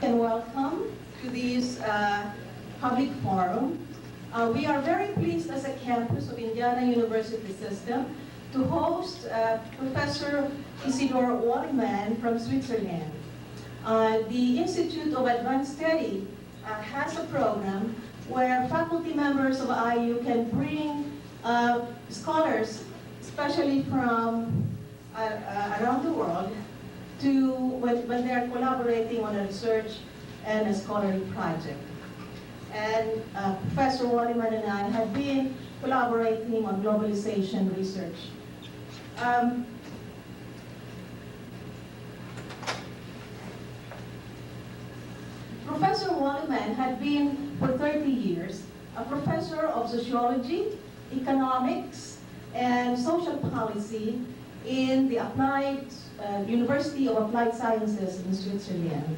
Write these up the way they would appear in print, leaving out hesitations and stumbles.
And welcome to this public forum. We are very pleased as a campus of Indiana University System to host Professor Isidor Walliman from Switzerland. The Institute of Advanced Study has a program where faculty members of IU can bring scholars, especially from around the world, to when they are collaborating on a research and a scholarly project. And Professor Walliman and I have been collaborating on globalization research. Professor Walliman had been for 30 years a professor of sociology, economics, and social policy in the University of Applied Sciences in Switzerland.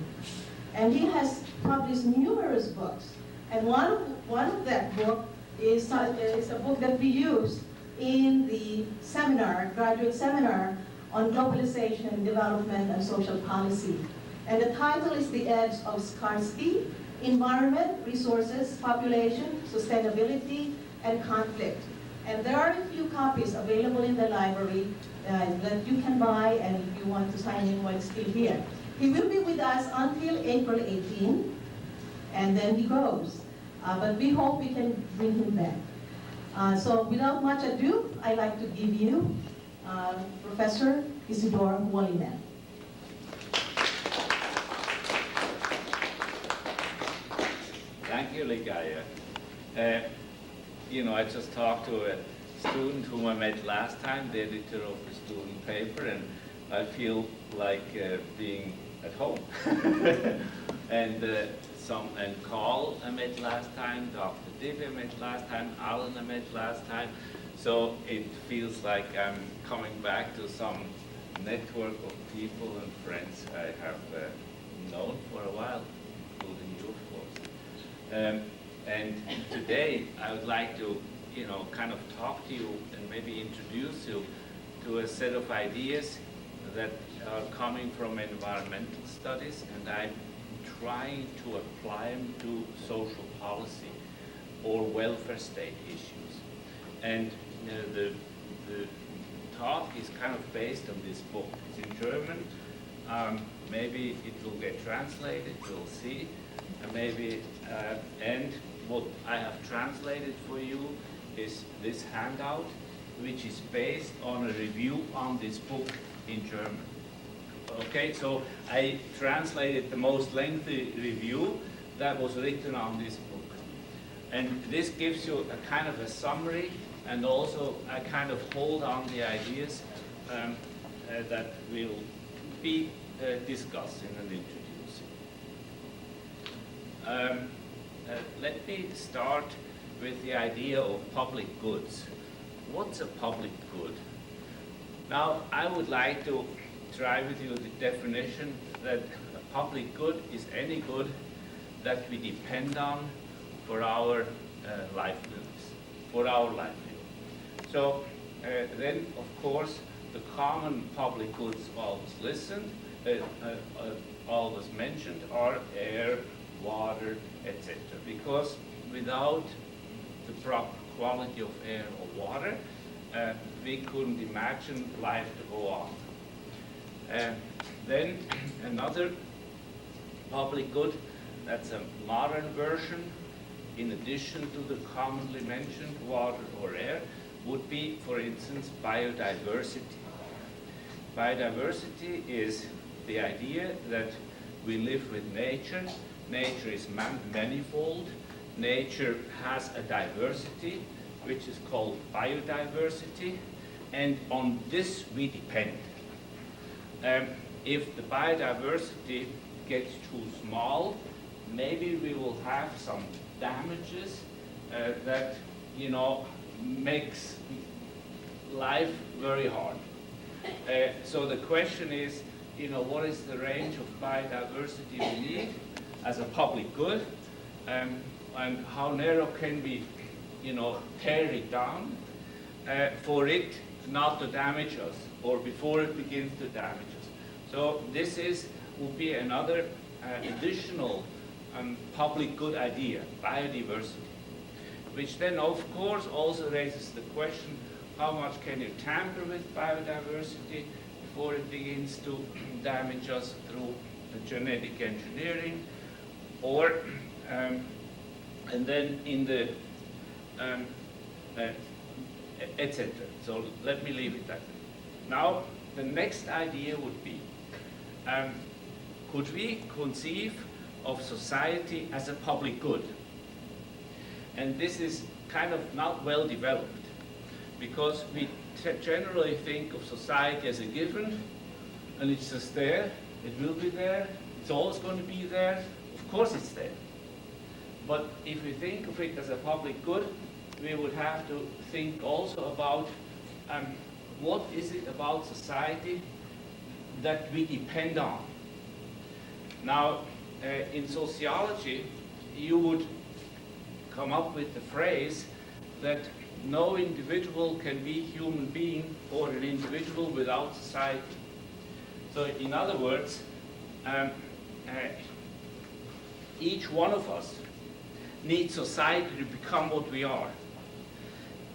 And he has published numerous books. And one of that book is a book that we used in the seminar, graduate seminar on globalization, development, and social policy. And the title is The Edge of Scarcity, Environment, Resources, Population, Sustainability, and Conflict. And there are a few copies available in the library that you can buy, and if you want to sign in while it's still here. He will be with us until April 18, and then he goes. But we hope we can bring him back. So without much ado, I'd like to give you Professor Isidor Walliman. Thank you, Ligaya. I just talked to a student whom I met last time, the editor of the student paper, and I feel like being at home. And Carl I met last time, Dr. Div I met last time, Alan I met last time. So it feels like I'm coming back to some network of people and friends I have known for a while, including you, of course. And today I would like to, kind of talk to you and maybe introduce you to a set of ideas that are coming from environmental studies, and I'm trying to apply them to social policy or welfare state issues. And the talk is kind of based on this book. It's in German. Maybe it will get translated, we'll see. And what I have translated for you is this handout, which is based on a review on this book in German. Okay, so I translated the most lengthy review that was written on this book. And this gives you a kind of a summary and also a kind of hold on the ideas that we'll be discussing and introducing. Let me start with the idea of public goods. What's a public good? Now, I would like to try with you the definition that a public good is any good that we depend on for our livelihoods, So then, of course, the common public goods always mentioned are air, water, etc. Because without the proper quality of air or water, we couldn't imagine life to go on. Then another public good, that's a modern version, in addition to the commonly mentioned water or air, would be, for instance, biodiversity. Biodiversity is the idea that we live with nature. Nature is manifold. Nature has a diversity, which is called biodiversity, and on this we depend. If the biodiversity gets too small, maybe we will have some damages that, makes life very hard. So the question is, what is the range of biodiversity we need as a public good, and how narrow can we, tear it down for it not to damage us, or before it begins to damage us. So this will be another additional public good idea, biodiversity, which then of course also raises the question, how much can you tamper with biodiversity before it begins to damage us through genetic engineering, or and then in the etc. So let me leave it at that. Now the next idea would be, could we conceive of society as a public good? And this is kind of not well developed, because we generally think of society as a given, and it's just there, it will be there, it's always going to be there, of course it's there. But if we think of it as a public good, we would have to think also about what is it about society that we depend on. Now, in sociology, you would come up with the phrase that no individual can be human being or an individual without society. So in other words, each one of us needs society to become what we are.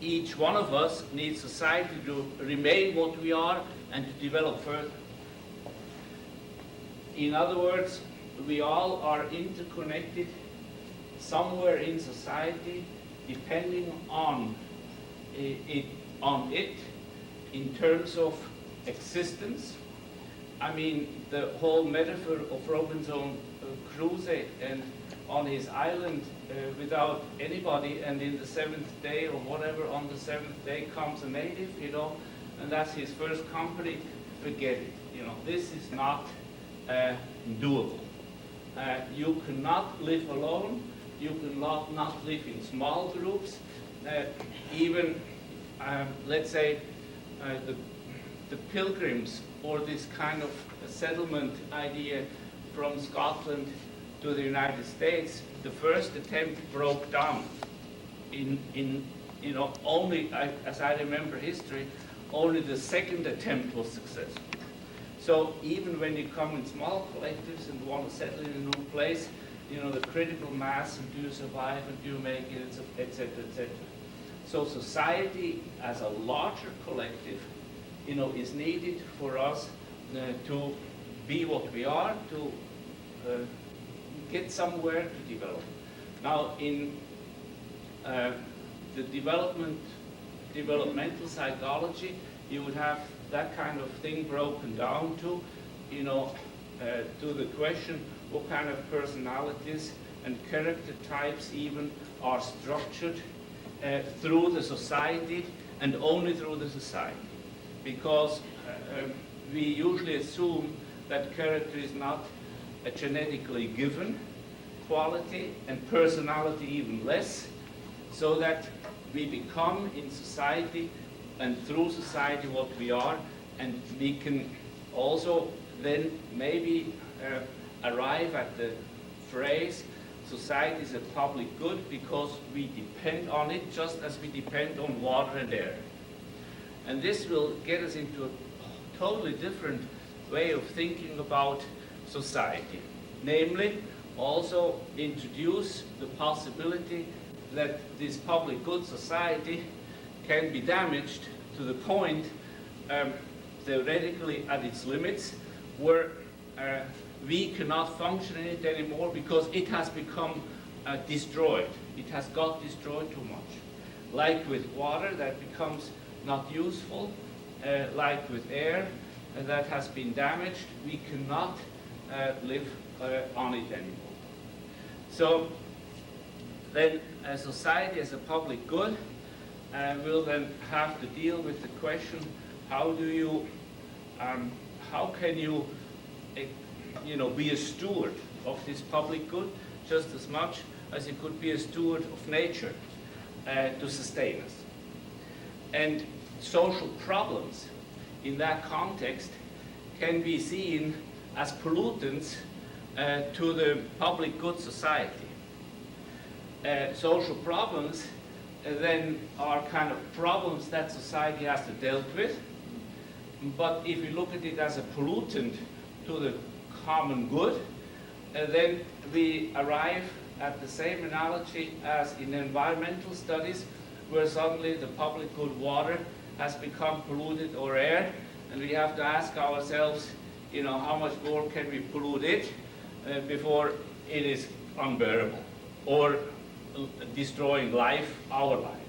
Each one of us needs society to remain what we are and to develop further. In other words, we all are interconnected somewhere in society, depending on it in terms of existence. I mean, the whole metaphor of Robinson Crusoe and on his island without anybody, and in the seventh day or whatever, on the seventh day comes a native, you know, and that's his first company. Forget it. You know, this is not doable. You cannot live alone. You cannot not live in small groups. Even, let's say, the pilgrims, or this kind of settlement idea from Scotland to the United States, the first attempt broke down. In you know, only, as I remember history, only the second attempt was successful. So even when you come in small collectives and want to settle in a new place, you know, the critical mass, and do you survive, and do you make it, etc., etc. So society as a larger collective, you know, is needed for us to be what we are, to get somewhere to develop. Now, in the developmental psychology, you would have that kind of thing broken down to, you know, to the question, what kind of personalities and character types even are structured through the society, and only through the society. Because we usually assume that character is not a genetically given quality, and personality even less, so that we become in society and through society what we are, and we can also then maybe arrive at the phrase, society is a public good because we depend on it just as we depend on water and air. And this will get us into a totally different way of thinking about society. Namely, also introduce the possibility that this public good society can be damaged to the point, theoretically at its limits, where we cannot function in it anymore because it has become destroyed. It has got destroyed too much. Like with water, that becomes not useful. Like with air, that has been damaged. We cannot live on it anymore. So then a society as a public good will then have to deal with the question, how do you, how can you, you know, be a steward of this public good just as much as you could be a steward of nature to sustain us. And social problems in that context can be seen as pollutants to the public good society. Social problems then are kind of problems that society has to deal with, but if you look at it as a pollutant to the common good, then we arrive at the same analogy as in environmental studies, where suddenly the public good water has become polluted, or air, and we have to ask ourselves, how much more can we pollute it before it is unbearable, or destroying life, our life,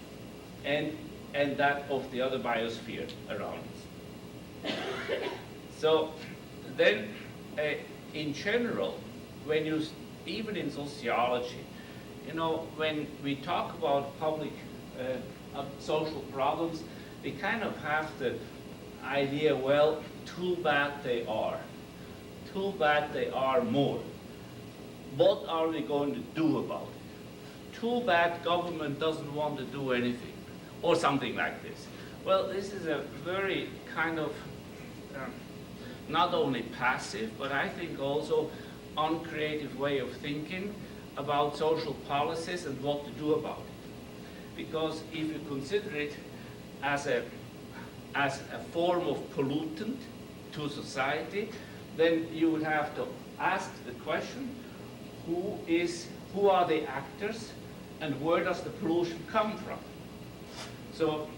and that of the other biosphere around us. So then, in general, when you, even in sociology, when we talk about public social problems, we kind of have the idea, well, too bad they are. Too bad they are more. What are we going to do about it? Too bad government doesn't want to do anything, or something like this. Well, this is a very kind of not only passive, but I think also uncreative way of thinking about social policies and what to do about it. Because if you consider it as a form of pollutant to society, then you would have to ask the question, who are the actors and where does the pollution come from? So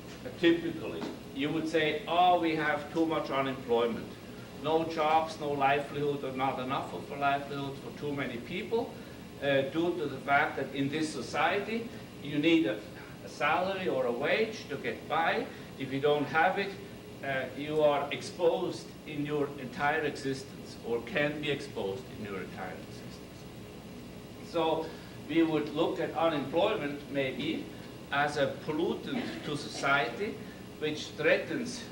typically you would say, oh, we have too much unemployment. No jobs, no livelihood, or not enough of a livelihood for too many people, due to the fact that in this society you need a salary or a wage to get by. If you don't have it, you are exposed in your entire existence, or can be exposed in your entire existence. So we would look at unemployment maybe as a pollutant to society, which threatens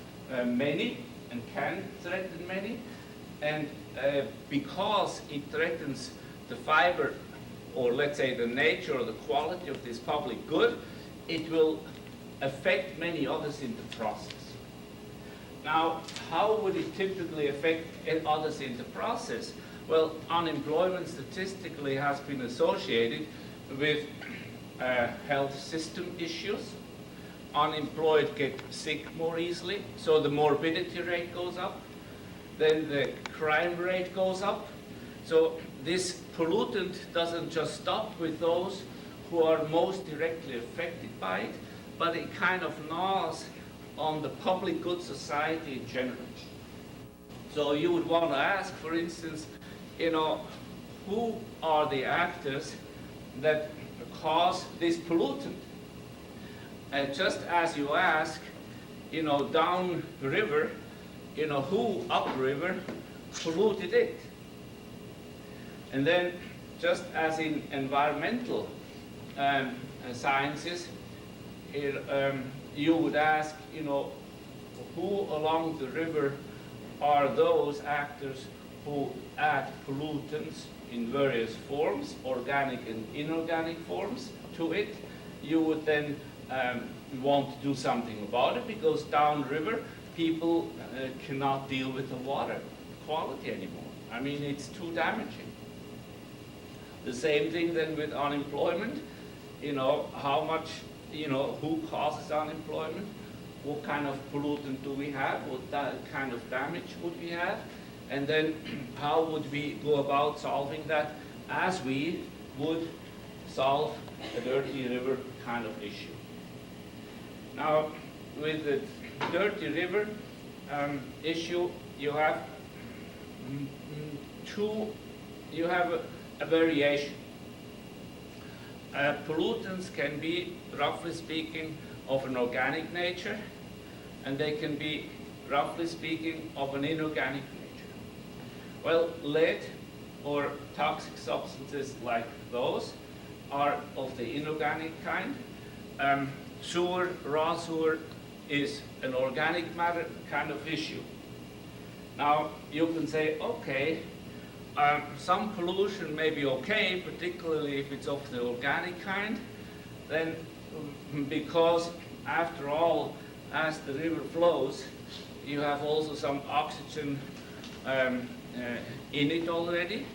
many, and can threaten many, and because it threatens the fiber, or let's say the nature or the quality of this public good, it will affect many others in the process. Now, how would it typically affect others in the process? Well, unemployment statistically has been associated with health system issues. Unemployed get sick more easily, so the morbidity rate goes up. Then the crime rate goes up. So this pollutant doesn't just stop with those who are most directly affected by it, but it kind of gnaws on the public good society in general. So you would want to ask, for instance, who are the actors that cause this pollutant? And just as you ask, down river, who upriver polluted it? And then, just as in environmental sciences, you would ask, who along the river are those actors who add pollutants in various forms, organic and inorganic forms, to it? You would then want to do something about it, because downriver people cannot deal with the water quality anymore. I mean, it's too damaging. The same thing then with unemployment. How much, who causes unemployment? What kind of pollutant do we have? What kind of damage would we have? And then how would we go about solving that, as we would solve a dirty river kind of issue? Now, with the dirty river issue, you have a variation. Pollutants can be, roughly speaking, of an organic nature, and they can be, roughly speaking, of an inorganic nature. Well, lead or toxic substances like those are of the inorganic kind. Sewer, raw sewer, is an organic matter kind of issue. Now, you can say, okay, some pollution may be okay, particularly if it's of the organic kind, then because after all, as the river flows, you have also some oxygen in it already.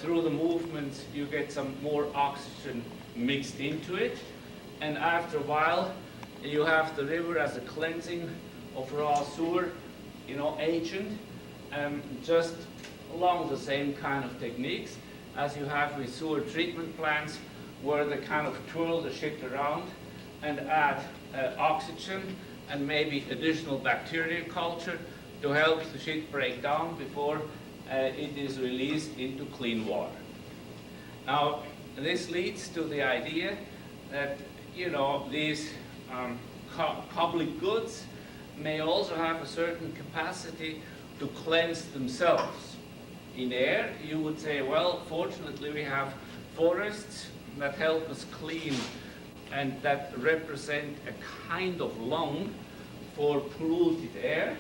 Through the movements, you get some more oxygen mixed into it, and after a while, you have the river as a cleansing of raw sewer, agent, just along the same kind of techniques as you have with sewer treatment plants, where they kind of twirl the shit around and add oxygen and maybe additional bacteria culture to help the shit break down before it is released into clean water. Now, this leads to the idea that, you know, these public goods may also have a certain capacity to cleanse themselves. In air, you would say, well, fortunately we have forests that help us clean and that represent a kind of lung for polluted air.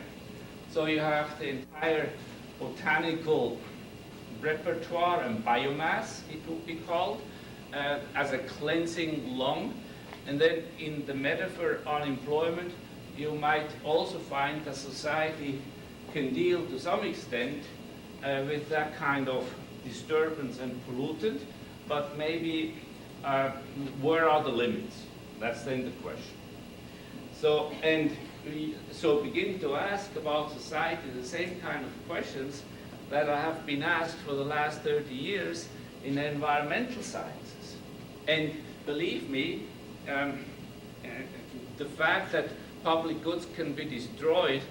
So you have the entire botanical repertoire and biomass, it would be called, as a cleansing lung. And then in the metaphor on employment, you might also find that society can deal to some extent with that kind of disturbance and pollutant, but maybe where are the limits? That's then the question. So, and so begin to ask about society the same kind of questions that have been asked for the last 30 years in environmental sciences. And believe me, the fact that public goods can be destroyed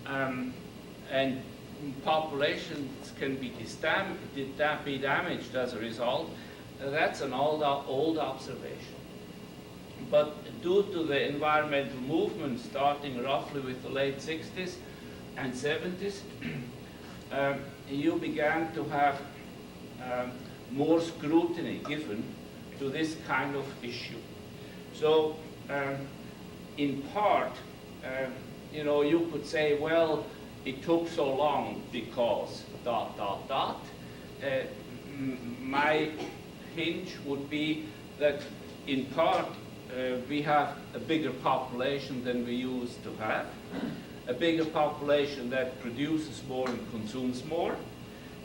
and populations can be damaged as a result, that's an old observation. But due to the environmental movement starting roughly with the late 60s and 70s, you began to have more scrutiny given to this kind of issue. So, in part, you know, you could say, well, it took so long because ... My hinge would be that in part we have a bigger population than we used to have, a bigger population that produces more and consumes more,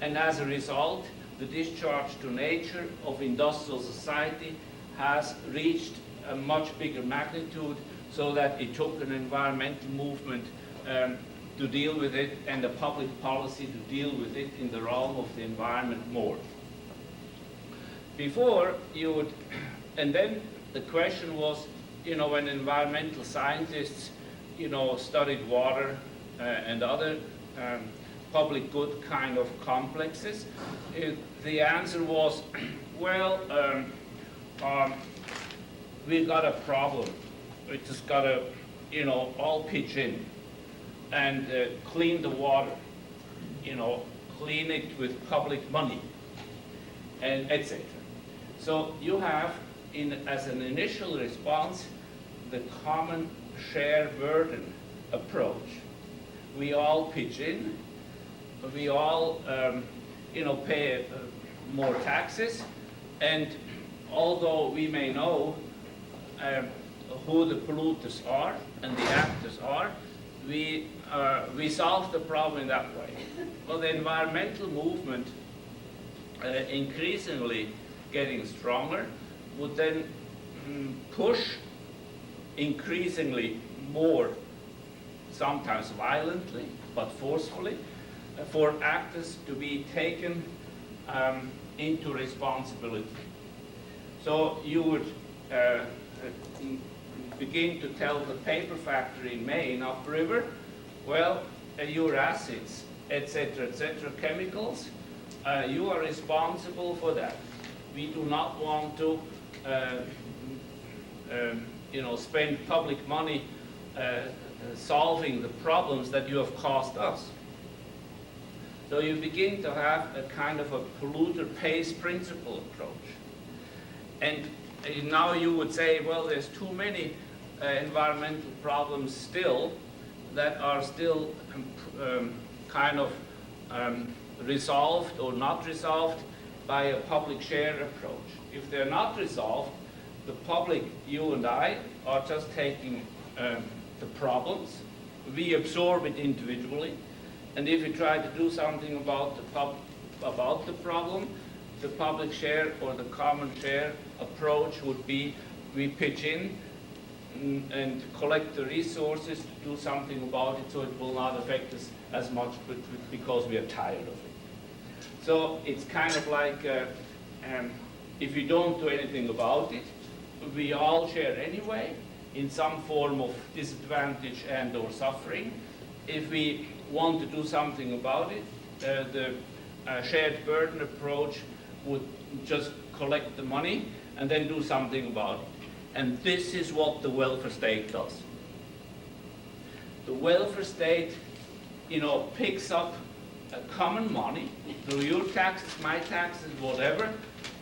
and as a result, the discharge to nature of industrial society has reached a much bigger magnitude, so that it took an environmental movement to deal with it and a public policy to deal with it in the realm of the environment more. Before you would, and then the question was, you know, when environmental scientists, you know, studied water and other public good kind of complexes, the answer was, well, we've got a problem. We just got to, you know, all pitch in and clean the water, you know, clean it with public money, and etc. So you have, as an initial response, the common share burden approach. We all pitch in, we all, you know, pay more taxes, and although we may know who the polluters are and the actors are, we solve the problem in that way. Well, the environmental movement, increasingly getting stronger, would then push increasingly more, sometimes violently, but forcefully, for actors to be taken into responsibility. So you would begin to tell the paper factory in Maine upriver, well, your acids, etc., chemicals, you are responsible for that. We do not want to, you know, spend public money solving the problems that you have caused us. So you begin to have a kind of a polluter pays principle approach. And now you would say, well, there's too many environmental problems still that are still kind of resolved or not resolved by a public share approach. If they're not resolved, the public, you and I, are just taking the problems. We absorb it individually, and if we try to do something about the problem, the public share or the common share approach would be we pitch in and collect the resources to do something about it so it will not affect us as much because we are tired of it. So it's kind of like if you don't do anything about it, we all share anyway in some form of disadvantage and or suffering. If we want to do something about it, the shared burden approach would just collect the money and then do something about it. And this is what the welfare state does. The welfare state, picks up common money through your taxes, my taxes, whatever,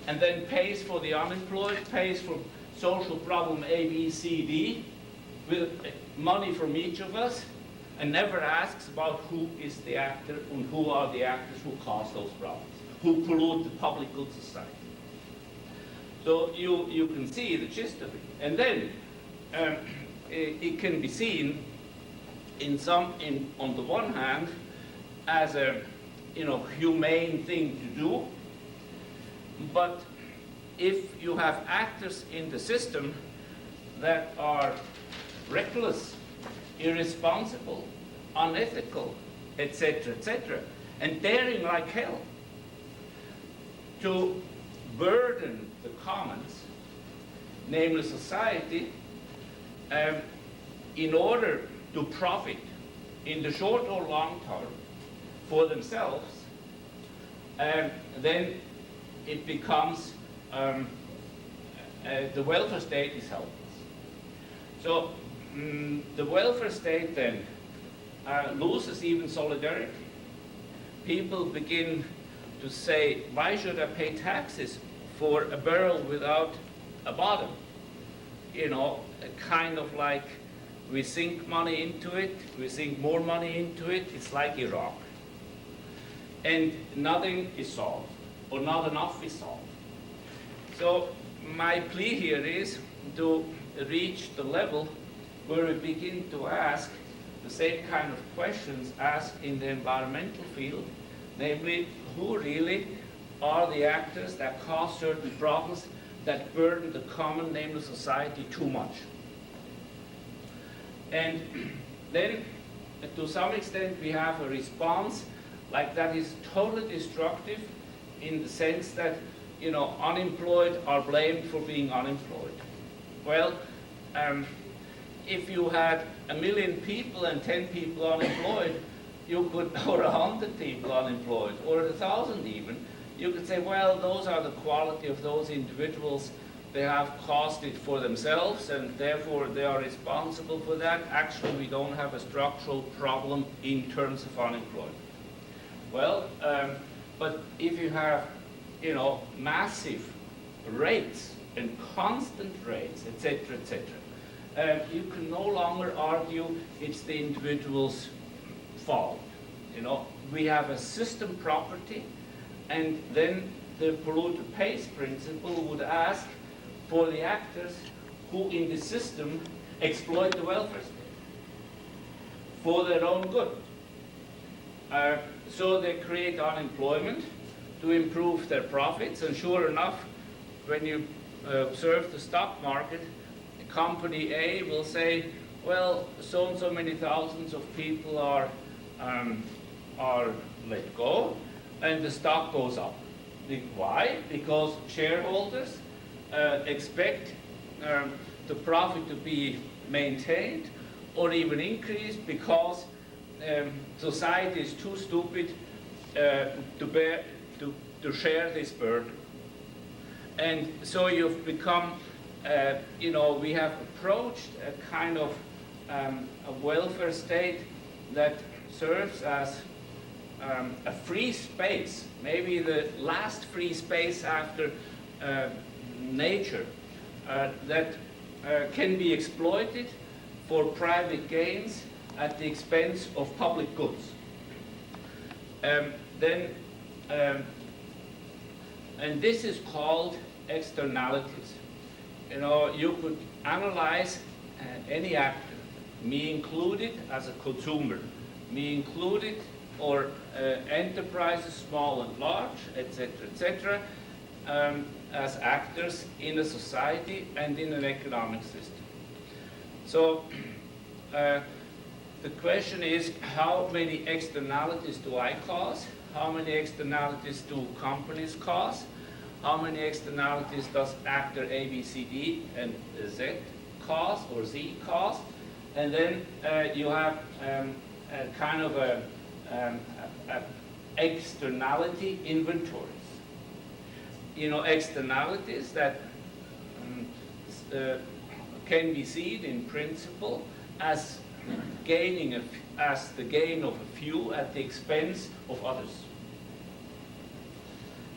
and then pays for the unemployed, pays for social problem A, B, C, D, with money from each of us, and never asks about who is the actor and who are the actors who cause those problems, who pollute the public good society. So you can see the gist of it. And then it can be seen on the one hand as a humane thing to do, but if you have actors in the system that are reckless, irresponsible, unethical, etc., and daring like hell to burden the commons, namely society, in order to profit in the short or long term for themselves, then it becomes the welfare state is helpless. So the welfare state then loses even solidarity. People begin to say, why should I pay taxes for a barrel without a bottom? Kind of like we sink money into it, we sink more money into it, it's like Iraq. And nothing is solved, or not enough is solved. So my plea here is to reach the level where we begin to ask the same kind of questions as in the environmental field, namely, who really are the actors that cause certain problems that burden the common, namely society, too much. And then, to some extent, we have a response like that is totally destructive in the sense that, unemployed are blamed for being unemployed. Well, if you had 1 million people and 10 people unemployed, you could, or 100 people unemployed, or 1,000 even, you could say, well, those are the quality of those individuals. They have caused it for themselves, and therefore they are responsible for that. Actually, we don't have a structural problem in terms of unemployment. Well, but if you have, massive rates and constant rates, etc., you can no longer argue it's the individual's fault. We have a system property, and then the polluter pays principle would ask for the actors who in the system exploit the welfare state for their own good. So they create unemployment to improve their profits, and sure enough, when you observe the stock market, company A will say, well, so and so many thousands of people are let go, and the stock goes up. Why? Because shareholders expect the profit to be maintained or even increased because society is too stupid to share this burden. And so you've become, we have approached a kind of a welfare state that serves as a free space, maybe the last free space after nature, that can be exploited for private gains at the expense of public goods. And this is called externalities. You could analyze any actor, me included as a consumer, me included, or enterprises, small and large, etc., as actors in a society and in an economic system. So the question is, how many externalities do I cause? how many externalities do companies cause, how many externalities does actor A, B, C, D, and Z cause, or Z cause, and then you have a kind of a externality inventories. Externalities that can be seen in principle as as the gain of a few at the expense of others.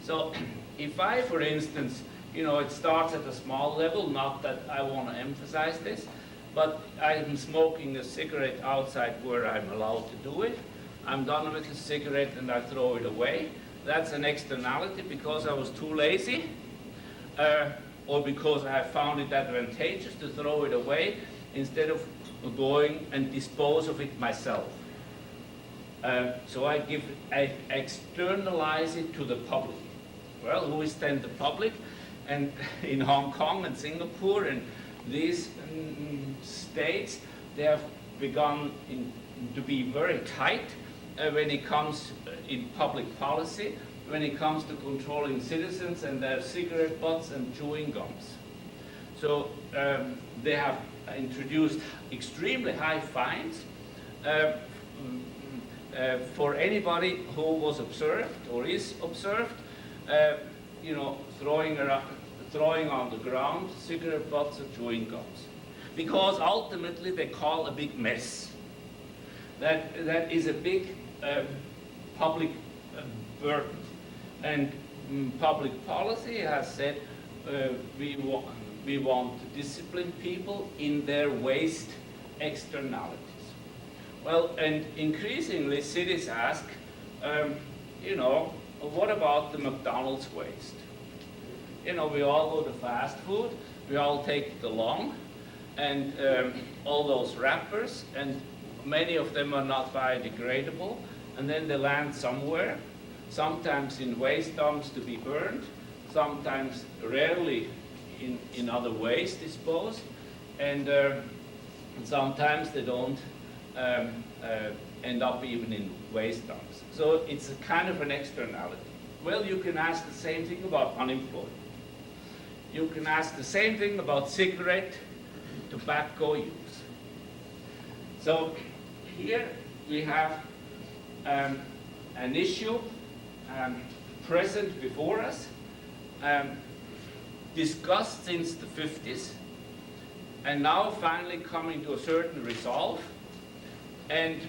So if I, for instance, it starts at a small level, not that I want to emphasize this, but I'm smoking a cigarette outside where I'm allowed to do it. I'm done with the cigarette and I throw it away. That's an externality because I was too lazy, or because I found it advantageous to throw it away instead of going and dispose of it myself. So I externalize it to the public. Well, who is then the public? And in Hong Kong and Singapore and these states, they have begun to be very tight when it comes in public policy, when it comes to controlling citizens and their cigarette butts and chewing gums. So they have introduced extremely high fines for anybody who was observed or is observed, throwing on the ground cigarette butts or chewing gums, because ultimately they call a big mess. That is a big public burden, and public policy has said we want to discipline people in their waste externalities. Well, and increasingly cities ask, what about the McDonald's waste? We all go to fast food, we all take it along, and all those wrappers, and many of them are not biodegradable, and then they land somewhere, sometimes in waste dumps to be burned, sometimes rarely in other ways disposed, and sometimes they don't end up even in waste dumps. So it's a kind of an externality. Well, you can ask the same thing about unemployment. You can ask the same thing about cigarette, tobacco use. So here we have an issue present before us, discussed since the 50s, and now finally coming to a certain resolve, and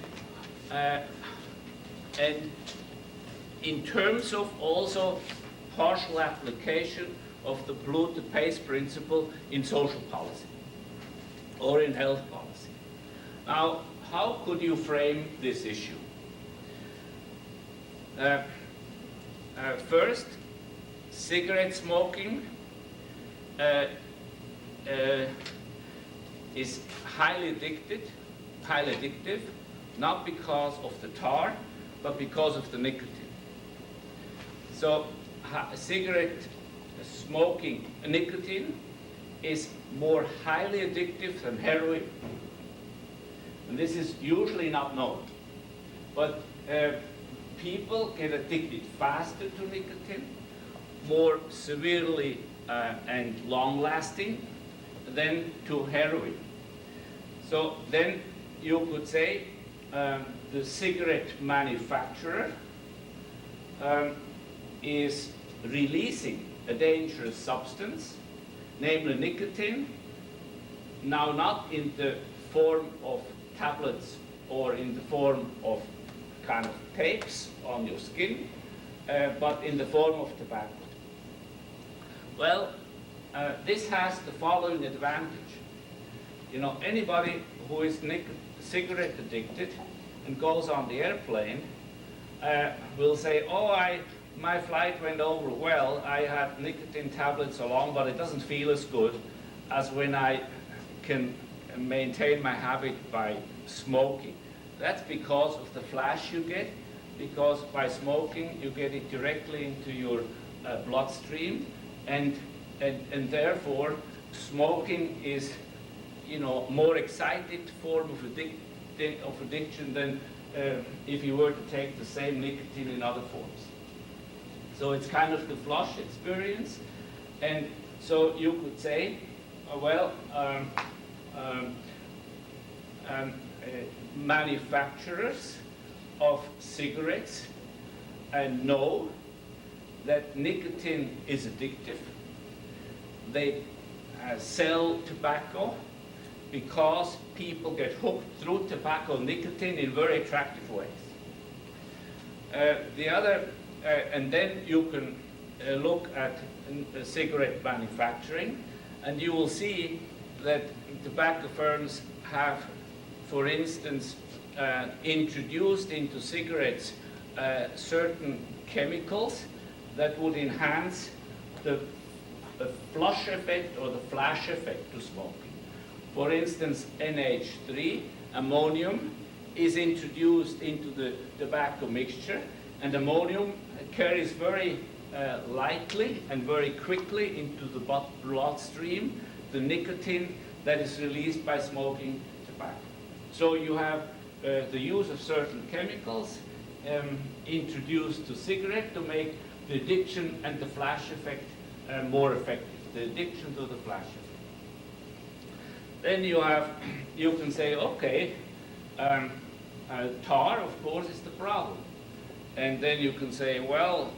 in terms of also partial application of the polluter pays principle in social policy or in health policy. Now, how could you frame this issue? First, cigarette smoking is highly addictive, not because of the tar, but because of the nicotine. So cigarette smoking nicotine is more highly addictive than heroin. And this is usually not known. But people get addicted faster to nicotine, more severely and long-lasting than to heroin. So then you could say the cigarette manufacturer is releasing a dangerous substance, namely nicotine, now not in the form of tablets or in the form of kind of tapes on your skin, but in the form of tobacco. Well, this has the following advantage. Anybody who is cigarette addicted and goes on the airplane will say, my flight went over well, I had nicotine tablets along, but it doesn't feel as good as when I can maintain my habit by smoking. That's because of the flash you get, because by smoking you get it directly into your bloodstream, and therefore smoking is more excited form of addiction than if you were to take the same nicotine in other forms. So it's kind of the flush experience. And so you could say, manufacturers of cigarettes know that nicotine is addictive. They sell tobacco because people get hooked through tobacco nicotine in very attractive ways. And then you can look at cigarette manufacturing, and you will see that tobacco firms have, for instance, introduced into cigarettes certain chemicals that would enhance the flush effect or the flash effect to smoking. For instance, NH3, ammonium, is introduced into the tobacco mixture, and ammonium carries very lightly and very quickly into the bloodstream the nicotine that is released by smoking tobacco. So you have the use of certain chemicals introduced to cigarette to make the addiction and the flash effect more effective, the addiction to the flash effect. Then you can say, okay, tar, of course, is the problem. And then you can say, well,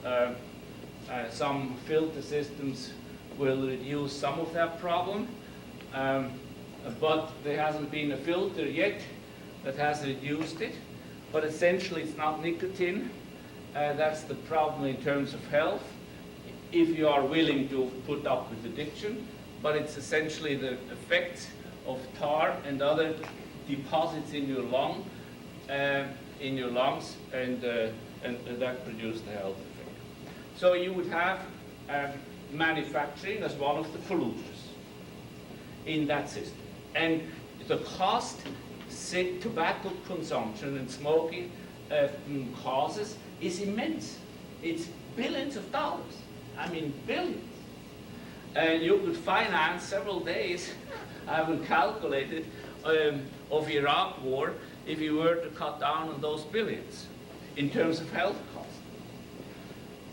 some filter systems will reduce some of that problem, but there hasn't been a filter yet that has reduced it. But essentially, it's not nicotine. That's the problem in terms of health, if you are willing to put up with addiction. But it's essentially the effects of tar and other deposits in your lungs, and that produce the health effect. So you would have manufacturing as one of the polluters in that system. And the cost tobacco consumption and smoking causes is immense. It's billions of dollars. I mean, billions. And you could finance several days, I haven't calculated, of Iraq war if you were to cut down on those billions in terms of health costs.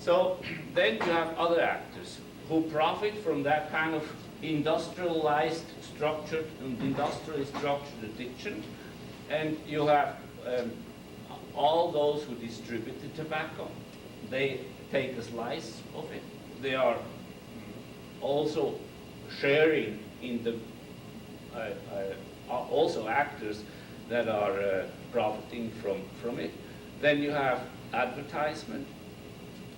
So then you have other actors who profit from that kind of industrialized structured and industrially structured addiction. And you have all those who distribute the tobacco. They take a slice of it. They are also sharing in the also actors that are profiting from it. Then you have advertisement.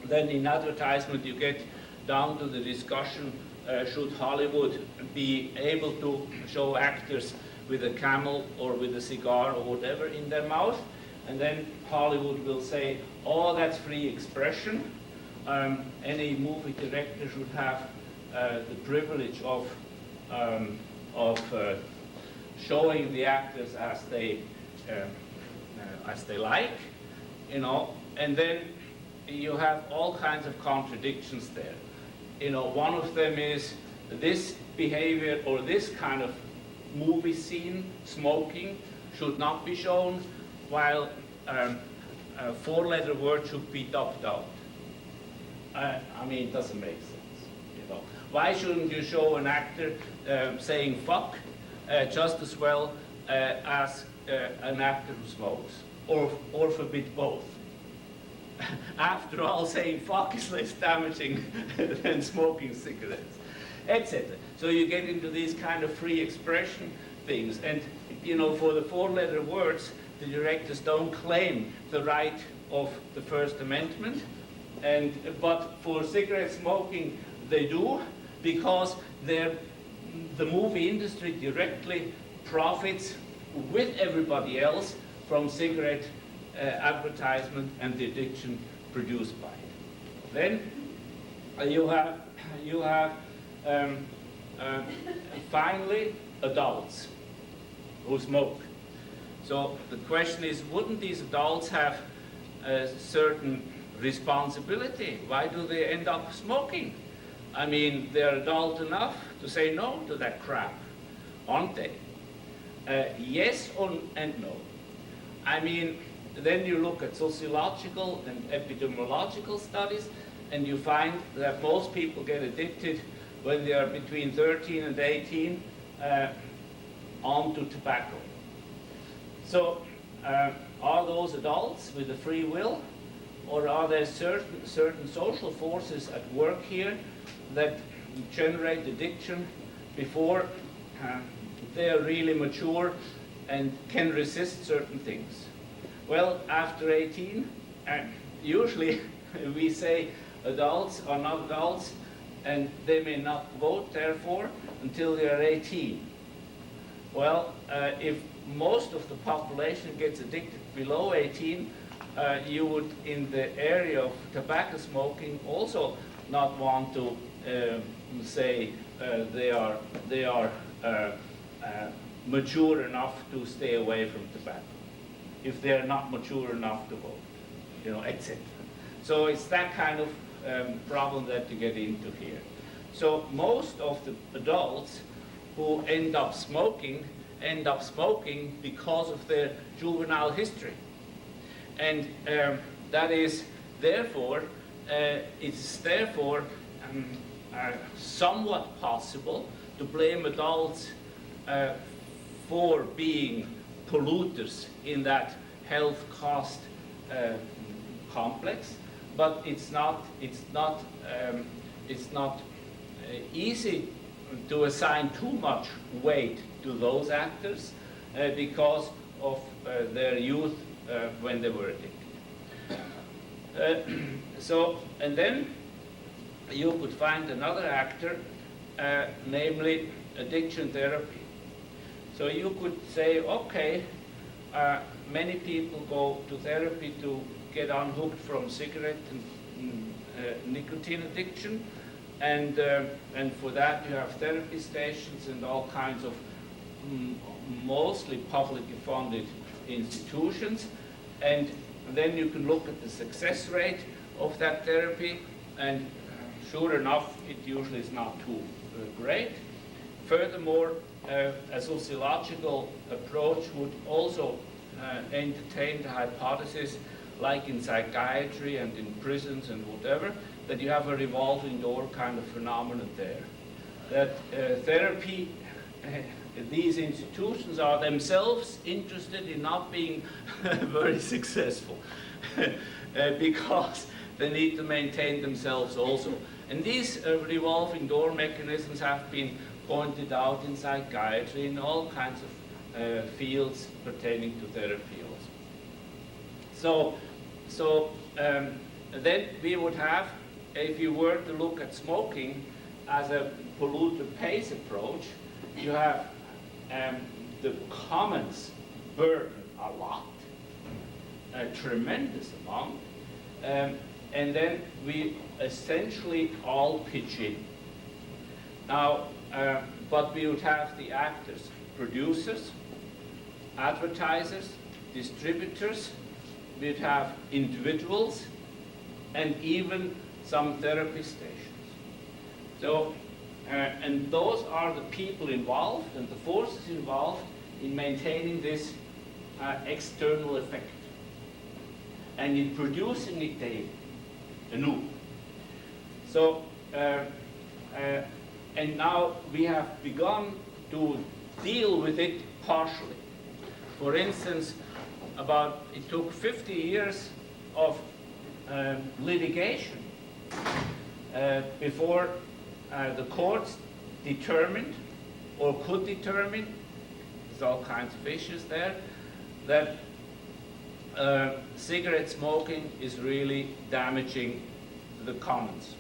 Then in advertisement you get down to the discussion, should Hollywood be able to show actors with a camel or with a cigar or whatever in their mouth? And then Hollywood will say, oh, that's free expression. Any movie director should have the privilege of showing the actors as they like, you know. And then you have all kinds of contradictions there. You know, one of them is this behavior or this kind of movie scene, smoking, should not be shown, while a four-letter word should be dubbed out. I mean, it doesn't make sense, you know. Why shouldn't you show an actor saying fuck just as well as an actor who smokes, or forbid both? After all, saying fuck is less damaging than smoking cigarettes, etc. So you get into these kind of free expression things. And, you know, for the four-letter words, the directors don't claim the right of the First Amendment. But for cigarette smoking, they do, because the movie industry directly profits with everybody else from cigarette advertisement and the addiction produced by it. Then you have finally adults who smoke. So the question is, wouldn't these adults have a certain responsibility? Why do they end up smoking? I mean, they're adult enough to say no to that crap, aren't they? Yes and no. I mean, then you look at sociological and epidemiological studies, and you find that most people get addicted when they are between 13 and 18 onto tobacco. So are those adults with a free will, or are there certain social forces at work here that generate addiction before they are really mature and can resist certain things? Well, after 18, usually we say adults are not adults, and they may not vote, therefore, until they are 18. Well, if most of the population gets addicted below 18, you would, in the area of tobacco smoking, also not want to say they are mature enough to stay away from tobacco, if they are not mature enough to vote, etc. So it's that kind of problem that you get into here. So most of the adults who end up smoking because of their juvenile history. And that is therefore, it's therefore somewhat possible to blame adults for being polluters in that health cost complex, but it's not easy to assign too much weight to those actors because of their youth when they were addicted. And then you could find another actor, namely addiction therapy. So you could say, okay, many people go to therapy to get unhooked from cigarette and nicotine addiction, and for that you have therapy stations and all kinds of mostly publicly funded institutions, and then you can look at the success rate of that therapy, and sure enough, it usually is not too great. Furthermore, a sociological approach would also entertain the hypothesis, like in psychiatry and in prisons and whatever, that you have a revolving door kind of phenomenon there. That therapy, these institutions are themselves interested in not being very successful because they need to maintain themselves also. And these revolving door mechanisms have been pointed out in psychiatry, in all kinds of fields pertaining to therapy also. So then we would have, if you were to look at smoking as a polluter-pays approach, you have the commons burden a lot, a tremendous amount, and then we essentially all pitch in. Now, but we would have the actors, producers, advertisers, distributors, we'd have individuals, and even some therapy stations. So, and those are the people involved and the forces involved in maintaining this external effect and in producing it daily, anew. So, and now we have begun to deal with it partially. For instance, it took 50 years of litigation before the courts determined or could determine, there's all kinds of issues there, that cigarette smoking is really damaging the commons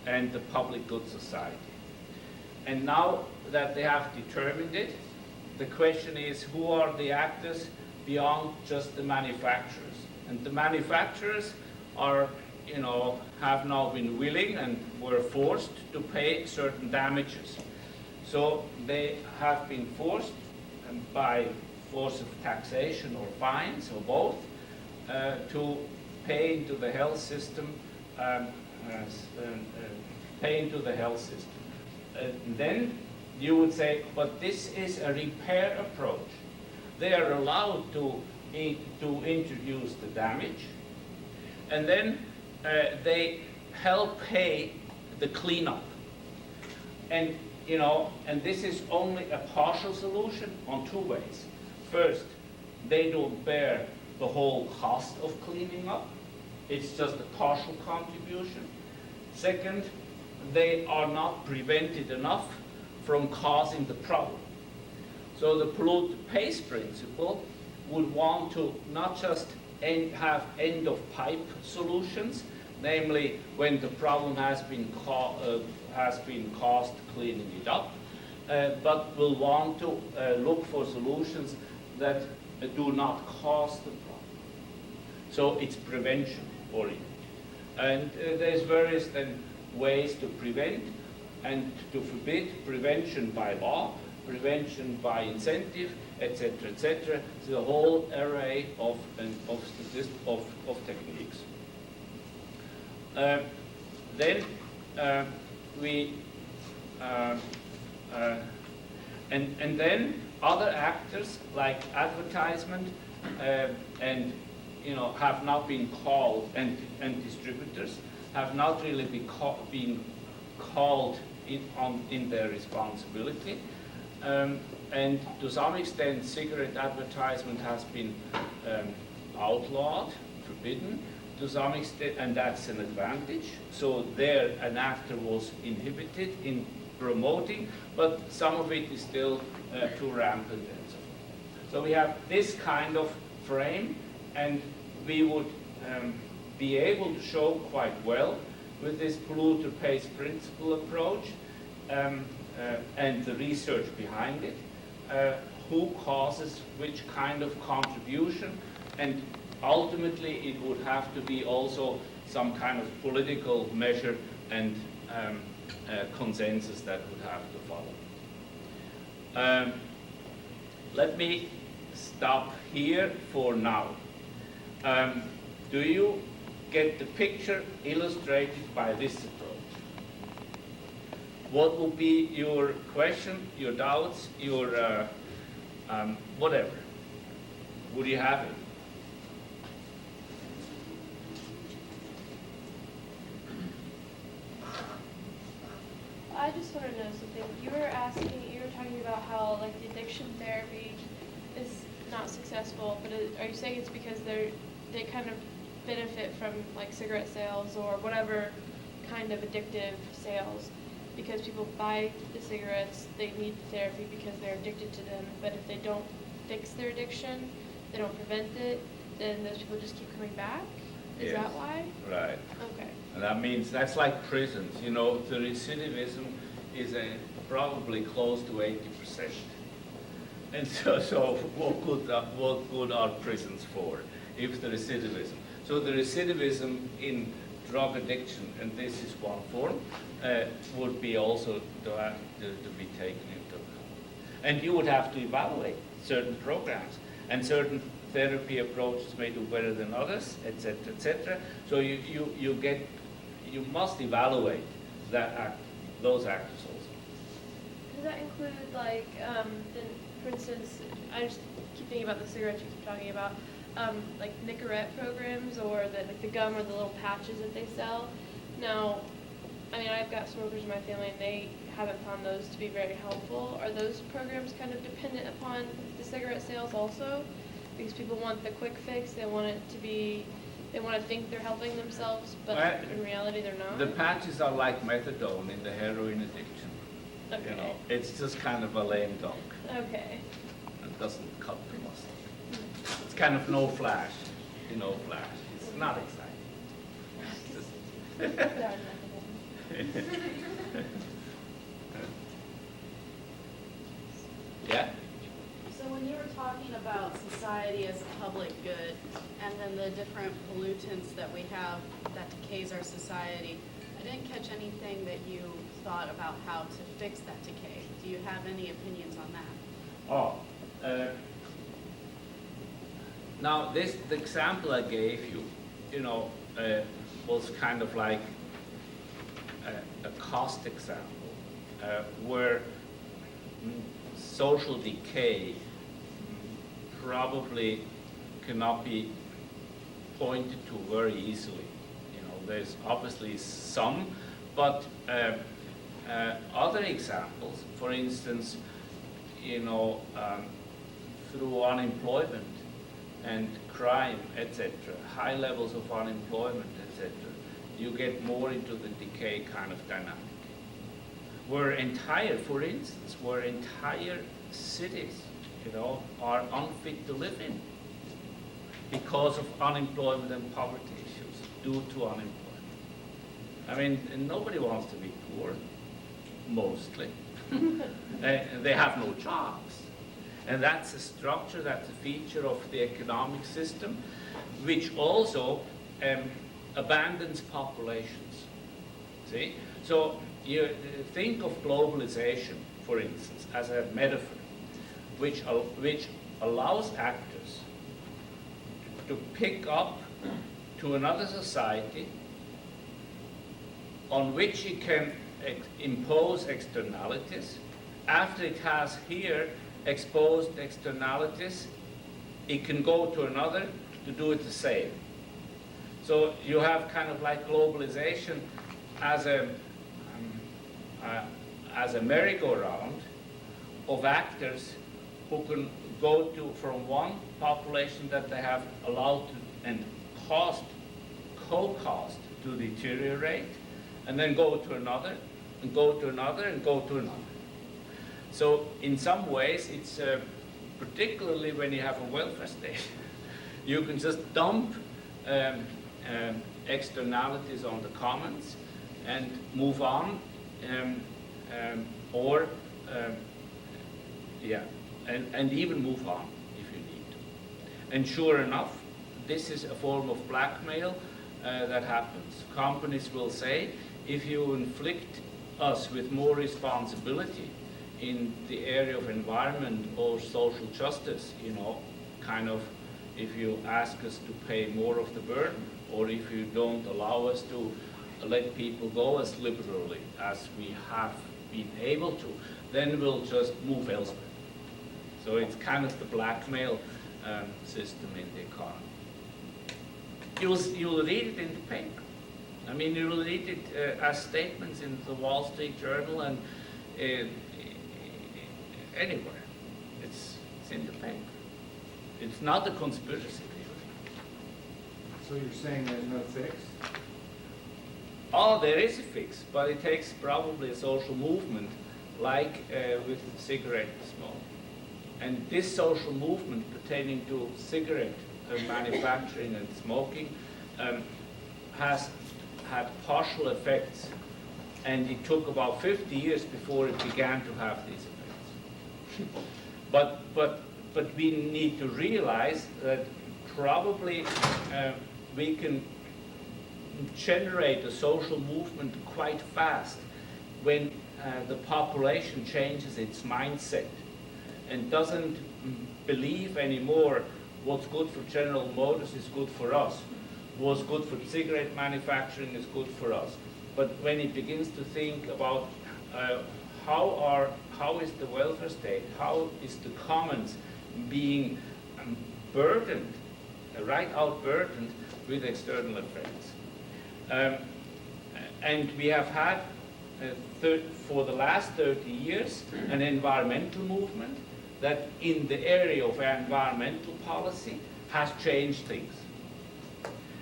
and the public good society. And now that they have determined it, the question is, who are the actors beyond just the manufacturers? And the manufacturers are, have now been willing and were forced to pay certain damages. So they have been forced by force of taxation or fines or both to pay into the health system, And then you would say, but this is a repair approach. They are allowed to to introduce the damage, and then they help pay the cleanup. And and this is only a partial solution on two ways. First, they don't bear the whole cost of cleaning up. It's just a partial contribution. Second, they are not prevented enough from causing the problem. So the polluter pays principle would want to not just have end-of-pipe solutions, namely when the problem has been caused cleaning it up, but will want to look for solutions that do not cause the problem. So it's prevention oriented. And there's various then ways to prevent and to forbid: prevention by law, prevention by incentive, etc., etc. So the whole array of techniques. Then then other actors like advertisement and have not been called, and distributors have not really been called in their responsibility. And to some extent, cigarette advertisement has been outlawed, forbidden, to some extent, and that's an advantage. So there, an actor was inhibited in promoting, but some of it is still too rampant and so forth. So we have this kind of frame, and we would be able to show quite well with this polluter pays principle approach and the research behind it, who causes which kind of contribution, and ultimately it would have to be also some kind of political measure and consensus that would have to follow. Let me stop here for now. Do you get the picture illustrated by this approach? What will be your question, your doubts, your whatever? Would you have it? I just want to know something. You were talking about how like the addiction therapy is not successful, but are you saying it's because they kind of benefit from like cigarette sales or whatever kind of addictive sales, because people buy the cigarettes, they need therapy because they're addicted to them, but if they don't fix their addiction, they don't prevent it, then those people just keep coming back? Is that why? Right. Okay. And that means that's like prisons. The recidivism is probably close to 80%. And so what good are prisons for if the recidivism? So the recidivism in drug addiction, and this is one form, would be also to be taken into account. And you would have to evaluate certain programs, and certain therapy approaches may do better than others, etc., etc. So you must evaluate those actors also. Does that include like, for instance, I just keep thinking about the cigarettes you keep talking about, like Nicorette programs or the gum or the little patches that they sell. Now, I mean, I've got smokers in my family and they haven't found those to be very helpful. Are those programs kind of dependent upon the cigarette sales also? Because people want the quick fix, they want to think they're helping themselves, but in reality they're not? The patches are like methadone in the heroin addiction. Okay. It's just kind of a lame dunk. Okay. It doesn't cut the muscle. It's kind of no flash. It's not exciting. Yeah? So when you were talking about society as a public good, and then the different pollutants that we have that decays our society, I didn't catch anything that you thought about how to fix that decay. Do you have any opinions on that? Now the example I gave you, was kind of like a cost example, where social decay probably cannot be pointed to very easily. You know, there's obviously some, but other examples, for instance, you know, through unemployment and crime, etc., high levels of unemployment, etc., you get more into the decay kind of dynamic. Where for instance, where entire cities, you know, are unfit to live in because of unemployment and poverty issues due to unemployment. I mean, nobody wants to be poor, mostly. They have no jobs. And that's a structure, that's a feature of the economic system, which also abandons populations. See? So you think of globalization, for instance, as a metaphor, which allows actors to pick up to another society on which it can impose externalities. After it has here exposed externalities, it can go to another to do it the same. So you have kind of like globalization as a merry-go-round of actors who can go to from one population that they have allowed to and co-caused to deteriorate, and then go to another, and go to another, and go to another. So in some ways, it's particularly when you have a welfare state, you can just dump externalities on the commons and move on, and even move on if you need to. And sure enough, this is a form of blackmail that happens. Companies will say, if you inflict us with more responsibility in the area of environment or social justice, you know, kind of, if you ask us to pay more of the burden, or if you don't allow us to let people go as liberally as we have been able to, then we'll just move elsewhere. So it's kind of the blackmail system in the economy. You'll read it in the paper. I mean, you will read it as statements in the Wall Street Journal and anywhere. It's in the paper. It's not a conspiracy theory. So you're saying there's no fix? Oh, there is a fix, but it takes probably a social movement like with cigarette smoke. And this social movement pertaining to cigarette manufacturing and smoking has had partial effects, and it took about 50 years before it began to have these effects. But we need to realize that probably we can generate a social movement quite fast when the population changes its mindset and doesn't believe anymore what's good for General Motors is good for us, what's good for cigarette manufacturing is good for us. But when it begins to think about how is the welfare state, how is the commons being burdened, right out burdened with external effects. And we have had, for the last 30 years, an environmental movement that in the area of environmental policy has changed things.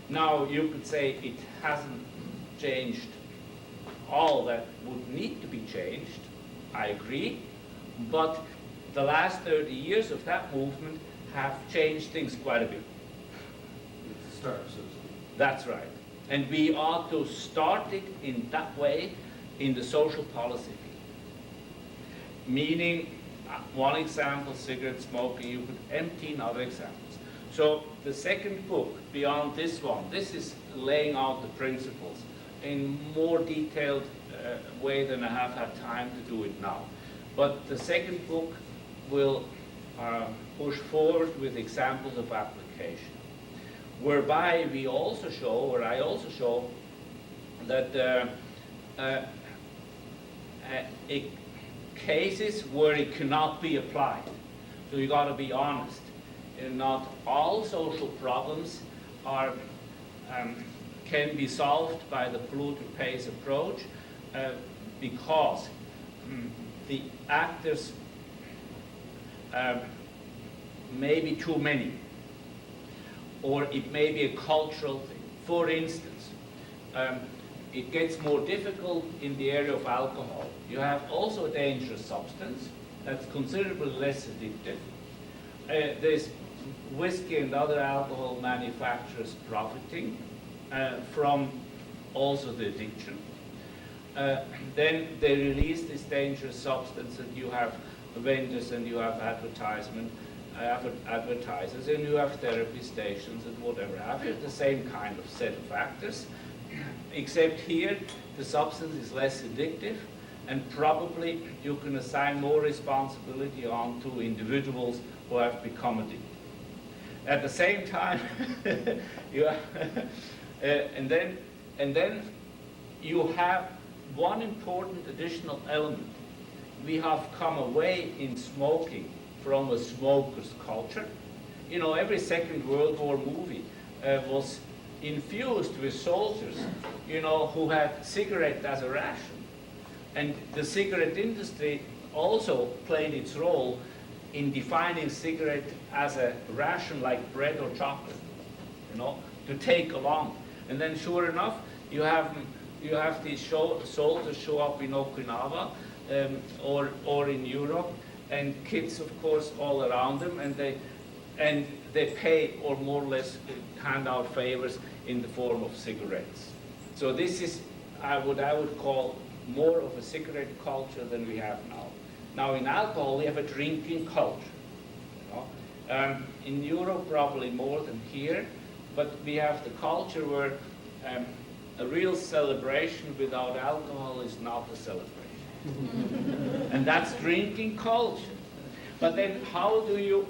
Now, you could say it hasn't changed all that would need to be changed, I agree, but the last 30 years of that movement have changed things quite a bit. It's a start, so to speak. That's right. And we ought to start it in that way in the social policy field. Meaning, one example, cigarette smoking, you could empty in other examples. So the second book, beyond this one, this is laying out the principles in more detailed way than I have had time to do it now. But the second book will push forward with examples of application, whereby we also show, or I also show, that cases where it cannot be applied. So you got to be honest. not all social problems are can be solved by the polluter pays approach because the actors may be too many, or it may be a cultural thing. For instance, it gets more difficult in the area of alcohol. You have also a dangerous substance that's considerably less addictive. There's whiskey and other alcohol manufacturers profiting from also the addiction. Then they release this dangerous substance, and you have vendors and you have advertisers, and you have therapy stations and whatever have you, the same kind of set of factors, except here the substance is less addictive, and probably you can assign more responsibility on to individuals who have become addicted. At the same time, and then you have one important additional element. We have come away in smoking from a smoker's culture. You know, every Second World War movie was infused with soldiers, you know, who had cigarette as a ration. And the cigarette industry also played its role in defining cigarette as a ration like bread or chocolate, you know, to take along. And then sure enough, you have these soldiers show up in Okinawa or in Europe, and kids, of course, all around them, and they pay or more or less hand out favors in the form of cigarettes. So this is I would call more of a cigarette culture than we have now. Now in alcohol we have a drinking culture. You know? In Europe probably more than here, but we have the culture where a real celebration without alcohol is not a celebration. And that's drinking culture. But then how do you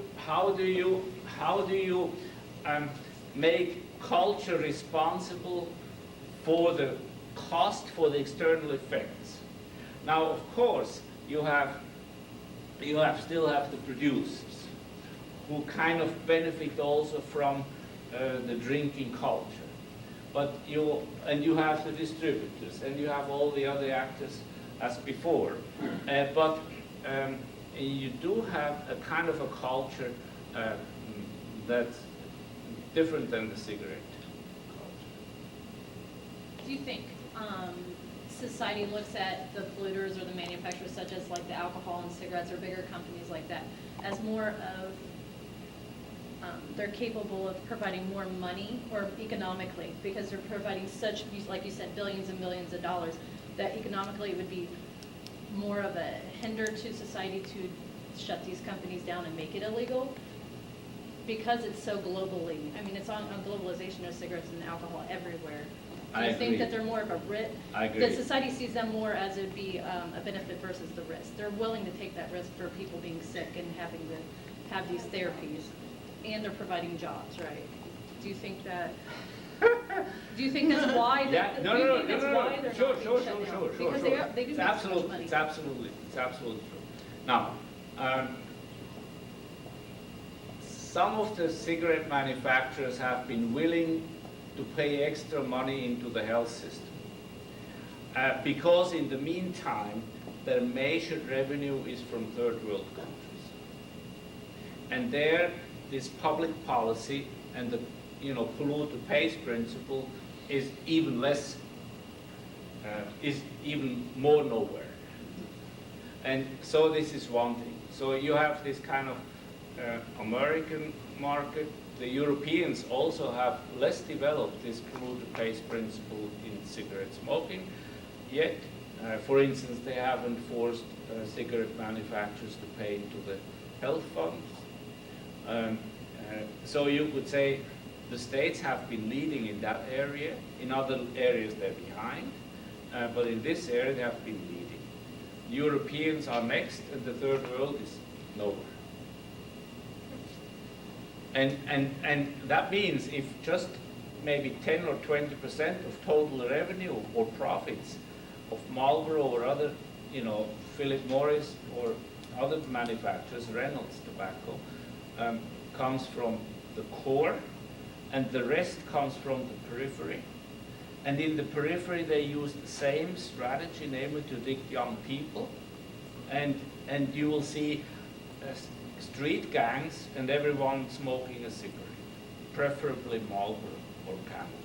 make culture responsible for the cost, for the external effects? Now, of course, you still have the producers who kind of benefit also from the drinking culture. But you have the distributors, and you have all the other actors as before. But you do have a kind of a culture that's different than the cigarette culture. Do you think society looks at the polluters or the manufacturers, such as like the alcohol and cigarettes or bigger companies like that, as more of they're capable of providing more money or economically, because they're providing such, like you said, billions and millions of dollars, that economically it would be more of a hinder to society to shut these companies down and make it illegal? Because it's so globally, I mean, it's on globalization of cigarettes and alcohol everywhere. Do you think that they're more of a risk? I agree. That society sees them more as it would be a benefit versus the risk. They're willing to take that risk for people being sick and having to have these therapies, and they're providing jobs, right? Do you think that? Do you think that's why? Yeah, Why no. they're Sure. not being shut down? Because they do It's make so much money. it's absolutely true. Now, some of the cigarette manufacturers have been willing to pay extra money into the health system because in the meantime their major revenue is from third world countries, and there this public policy and the polluter pays principle is even less is even more nowhere. And so this is one thing. So you have this kind of American market. The Europeans also have less developed this polluter pays principle in cigarette smoking yet. For instance, they haven't forced cigarette manufacturers to pay into the health funds. So you could say the states have been leading in that area. In other areas they're behind. But in this area they have been leading. Europeans are next, and the third world is nowhere. And that means if just maybe 10 or 20% of total revenue or profits of Marlboro or other, Philip Morris or other manufacturers, Reynolds tobacco, comes from the core, and the rest comes from the periphery. And in the periphery, they use the same strategy, namely to addict young people. And you will see street gangs and everyone smoking a cigarette, preferably Marlboro or Camel.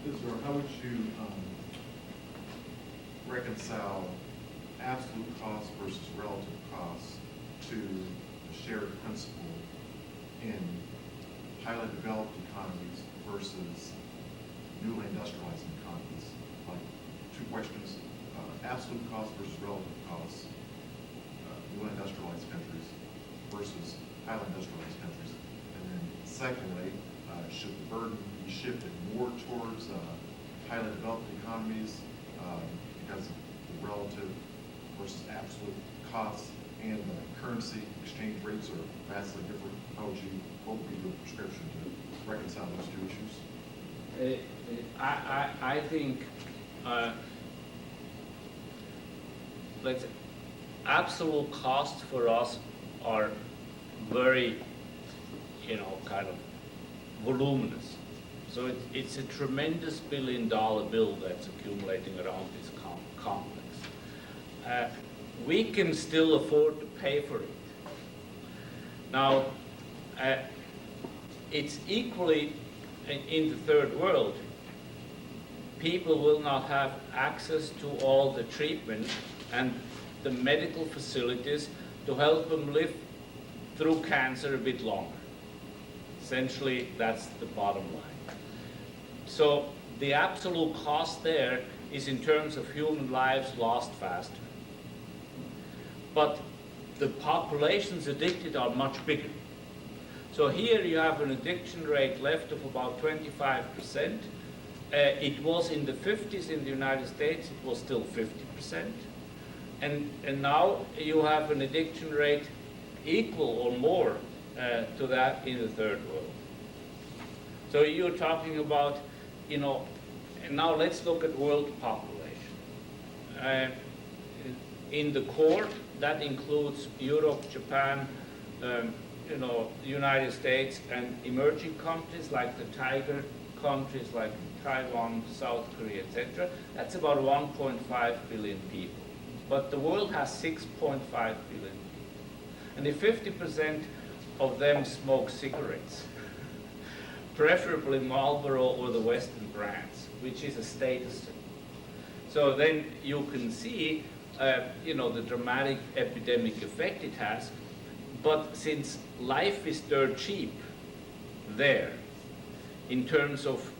Isidor, how would you reconcile absolute cost versus relative cost to the shared principle in highly developed economies versus newly industrialized economies? Like, two questions, absolute cost versus relative cost, newly industrialized countries versus highly industrialized countries. And then secondly, should the burden be shifted more towards highly developed economies because of the relative versus absolute costs and the currency exchange rates are vastly different? What would be your prescription to reconcile those two issues? I think let's say, absolute costs for us are very, kind of voluminous. So it's a tremendous billion-dollar bill that's accumulating around this complex. We can still afford to pay for it. Now, it's equally in the third world. People will not have access to all the treatment and the medical facilities to help them live through cancer a bit longer. Essentially, that's the bottom line. So the absolute cost there is in terms of human lives lost faster. But the populations addicted are much bigger. So here you have an addiction rate left of about 25%. It was in the 50s in the United States, it was still 50%. And now you have an addiction rate equal or more to that in the third world. So you're talking about, and now let's look at world population. In the core, that includes Europe, Japan, the United States, and emerging countries like the tiger countries like Taiwan, South Korea, etc. That's about 1.5 billion people. But the world has 6.5 billion people. And if 50% of them smoke cigarettes, preferably Marlboro or the Western brands, which is a status symbol. So then you can see, the dramatic epidemic effect it has. But since life is dirt cheap there, in terms of,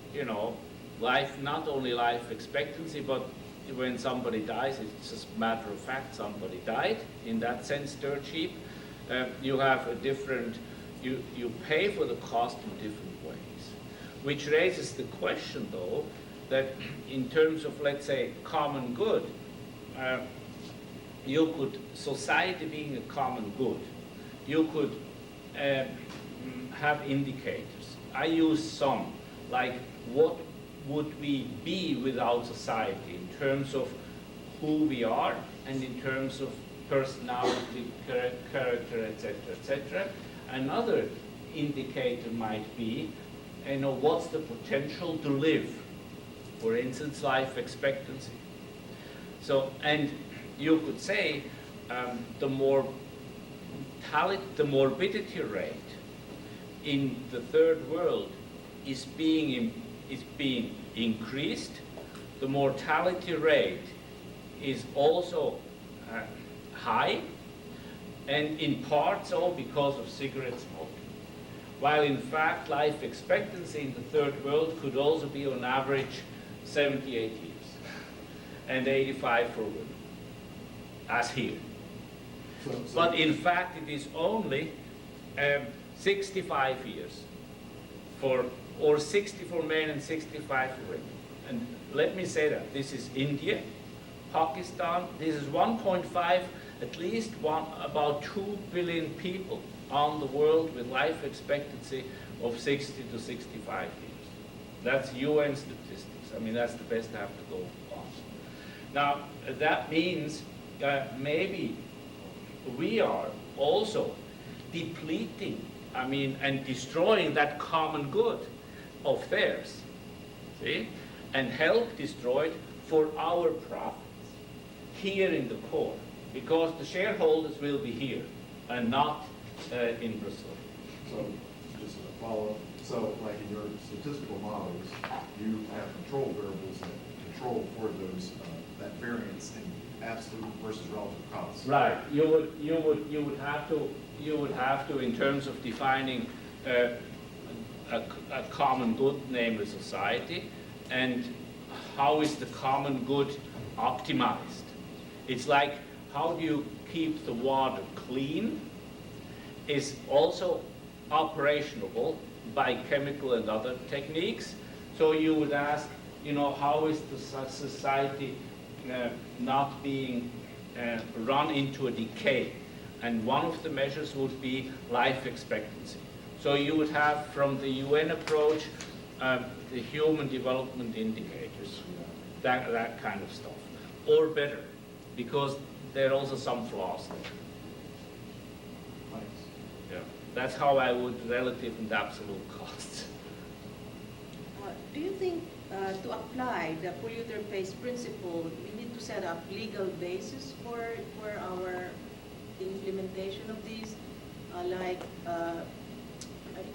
life, not only life expectancy, but when somebody dies, it's just a matter of fact, somebody died. In that sense, dirt cheap. You have a different, you pay for the cost in different ways. Which raises the question, though, that in terms of, let's say, common good, society being a common good, you could have indicators. I use some, like what would we be without society in terms of who we are and in terms of personality, character, etc., etc. Another indicator might be, what's the potential to live? For instance, life expectancy. So, and you could say the morbidity rate in the third world is being increased. The mortality rate is also high, and in part so because of cigarette smoking. While in fact life expectancy in the third world could also be on average 78 years and 85 for women, as here. But in fact it is only 65 years or 60 for men and 65 for women. And let me say that this is India, Pakistan. This is 1.5, at least about 2 billion people on the world with life expectancy of 60 to 65 years. That's UN statistics. I mean, that's the best I have to go on. Now, that means maybe we are also depleting, I mean, and destroying that common good of theirs, see, and help destroy it for our profits here in the core, because the shareholders will be here and not in Brazil. So, just a follow-up, so like in your statistical models, you have control variables that control for those, that variance in absolute versus relative costs. Right. You would have to in terms of defining a common good, namely society, and how is the common good optimized? It's like, how do you keep the water clean is also operationable by chemical and other techniques. So you would ask, how is the society not being run into a decay? And one of the measures would be life expectancy. So you would have, from the UN approach, the human development indicators, that kind of stuff, or better, because there are also some flaws there. Thanks. Yeah, that's how I would relative and absolute costs. Do you think to apply the polluter pays principle, we need to set up legal basis for our implementation of these?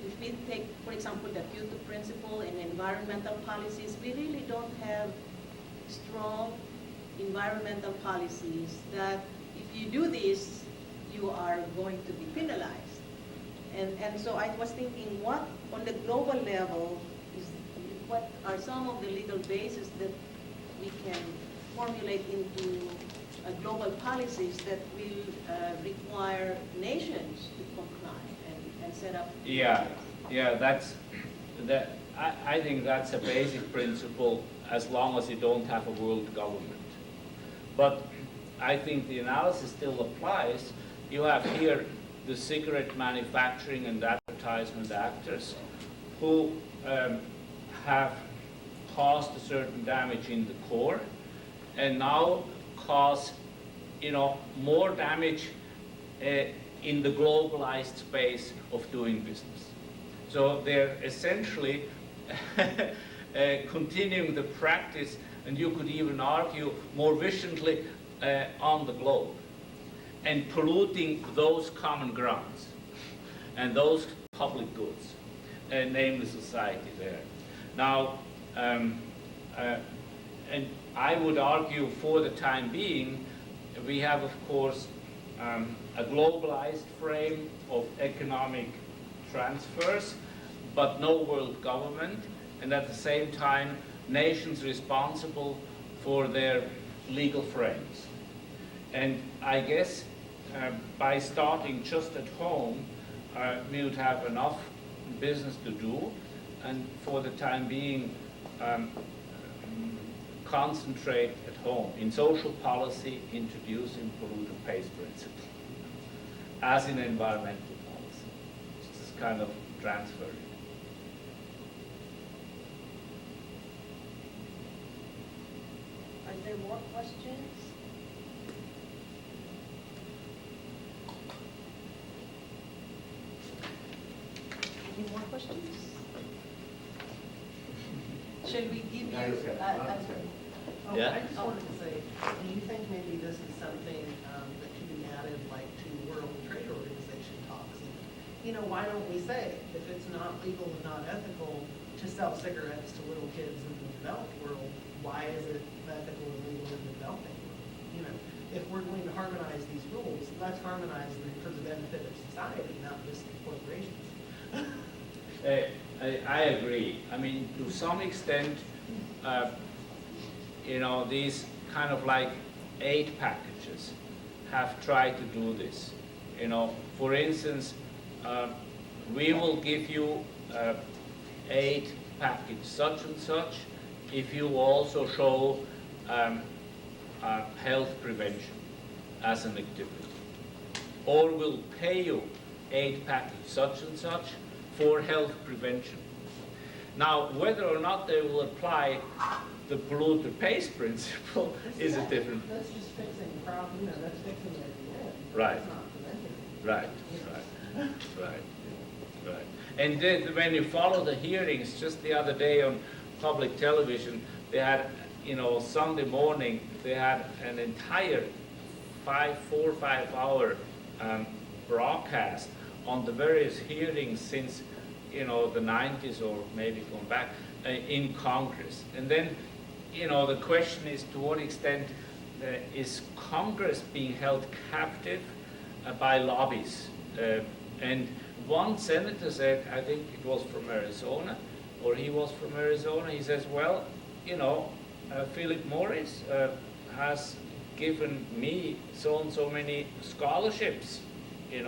If we take, for example, the Kyoto principle and environmental policies, we really don't have strong environmental policies that if you do this, you are going to be penalized. And so I was thinking, what on the global level what are some of the legal bases that we can formulate into global policies that will require nations to comply and set up? Yeah, I think that's a basic principle as long as you don't have a world government. But I think the analysis still applies. You have here the cigarette manufacturing and advertisement actors who have caused a certain damage in the core and now cause more damage in the globalized space of doing business. So they're essentially continuing the practice, and you could even argue more viciously on the globe, and polluting those common grounds and those public goods, namely society there. Now, and I would argue for the time being, we have, of course, a globalized frame of economic transfers, but no world government, and at the same time, nations responsible for their legal frames. And I guess by starting just at home, we would have enough business to do, and for the time being, concentrate at home. In social policy, introducing polluter pays principle, as in environmental policy. Just kind of transfer it. Are there more questions? Any more questions? Shall we give you? Yeah. I just wanted to say, do you think maybe this is something that could be added like to World Trade Organization talks? Why don't we say, if it's not legal and not ethical to sell cigarettes to little kids in the developed world, why is it ethical and legal in the developing world? If we're going to harmonize these rules, let's harmonize them for the benefit of society, not just corporations. I agree. I mean, to some extent, these kind of like aid packages have tried to do this. For instance, we will give you aid package such and such if you also show health prevention as an activity. Or we'll pay you aid package such and such for health prevention. Now, whether or not they will apply the polluter pays principle is a different. That's just fixing the problem, that's fixing it at the end. Right. It's not preventing it. Right. And then when you follow the hearings, just the other day on public television, they had, Sunday morning, they had an entire 4 or 5 hour broadcast on the various hearings since, the 90s or maybe going back in Congress. And then, the question is, to what extent is Congress being held captive by lobbies? And one senator said, I think it was from Arizona, or he was from Arizona, he says, well, Philip Morris has given me so and so many scholarships, and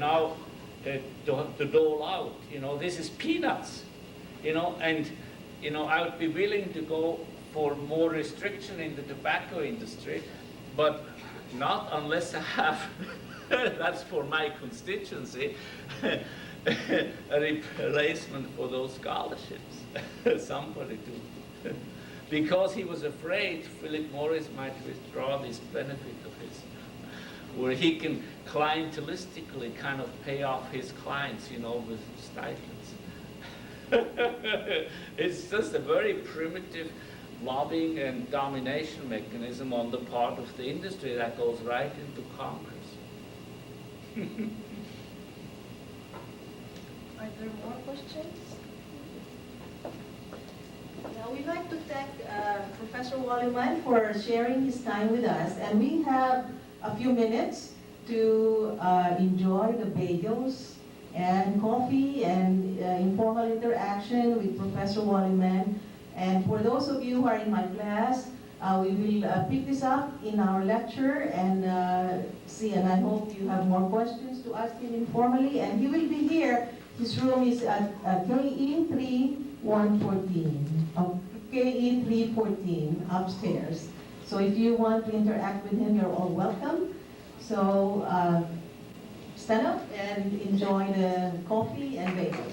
now to dole out, this is peanuts, and, I would be willing to go for more restriction in the tobacco industry, but not unless I have, that's for my constituency, a replacement for those scholarships. Somebody do. Because he was afraid Philip Morris might withdraw this benefit of his, where he can clientelistically kind of pay off his clients, with stipends. It's just a very primitive lobbying and domination mechanism on the part of the industry that goes right into Congress. Are there more questions? Now, we'd like to thank Professor Walliman for sharing his time with us. And we have a few minutes to enjoy the bagels and coffee and informal interaction with Professor Walliman. And for those of you who are in my class, we will pick this up in our lecture and see, and I hope you have more questions to ask him informally. And he will be here. His room is at KE 3114, KE 314 upstairs. So if you want to interact with him, you're all welcome. So stand up and enjoy the coffee and bagels.